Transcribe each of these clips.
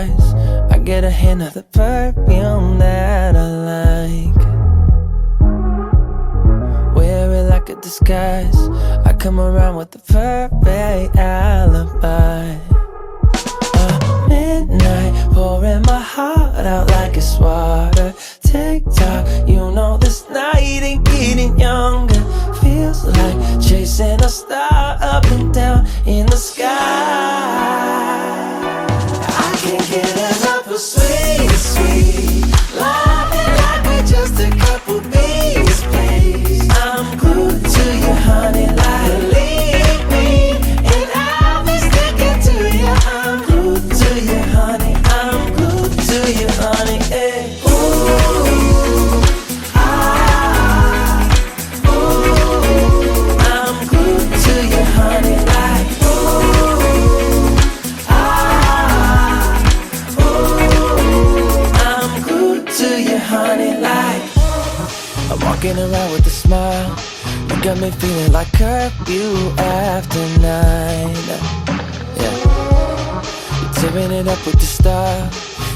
eyes, I get a hint of the perfume that I like. Wear it like a disguise, I come around with the perfect alibi. Midnight, pouring my heart out like it's water. Tick-tock, you know this night ain't getting younger. Feels like chasing a star up and down in the sky. I can't get enough of sweet, sweet loving like we're just a couple bees, please. I'm glued to you, honey, like believe me, and I'll be sticking to you. I'm glued to you, honey, I'm glued to you, honey, hey. Walking around with a smile, you got me feeling like curfew after 9. Yeah, you're tearing it up with the style.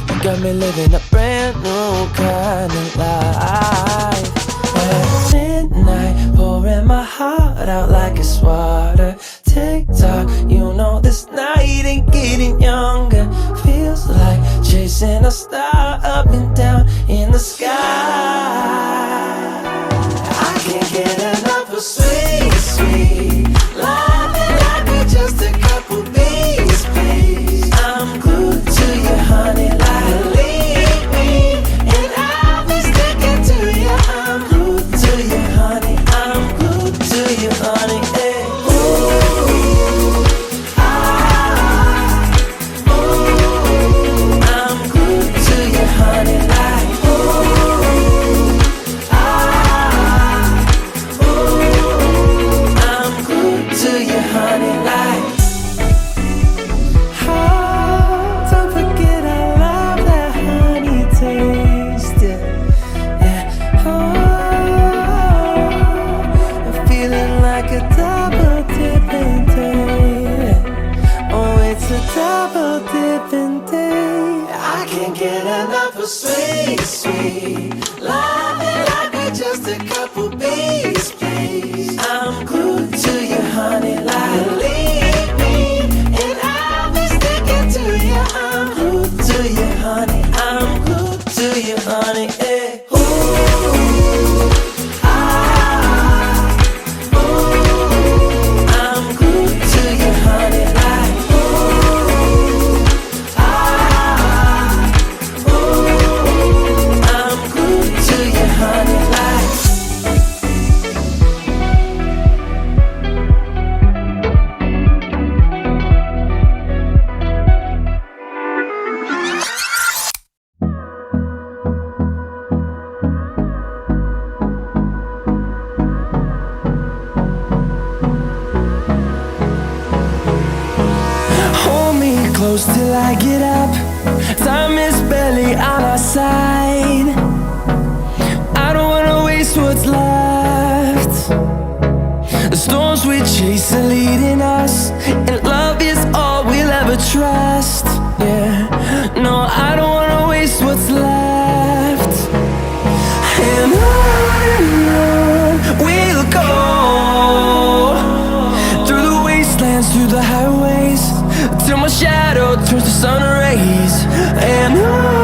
You got me living a brand new kind of life. At midnight, pouring my heart out like it's water. Tick-tock, you know this night ain't getting younger. Feels like chasing a star up and down in the sky. Can't get enough of sweet, sweet loving like we're just a couple bees, please. I'm glued to you, honey, like believe me, and I'll be sticking to you. I'm glued to you, honey, I'm glued to you, honey, hey. I'm glued to you, honey, like honey, like oh, don't forget I love that honey taste, yeah. Oh, I'm feeling like a double dipping day. Oh, it's a double dipping day. I can't get enough of sweet, sweet loving like we're just a couple bees, please. I'm glued to you, honey, like believe me, and I'll be sticking to you. I'm glued to you, honey, I'm glued to you, honey, hey. I'm glued to you, honey, like I'm glued to you, honey, like close till I get up. Time is barely on our side. I don't wanna waste what's left. The storms we chase are leading us, and love is all we'll ever trust. Yeah, no, I don't wanna waste what's left. And on we'll go, through the wastelands, through the highways, till my shadow turns to sun rays. And on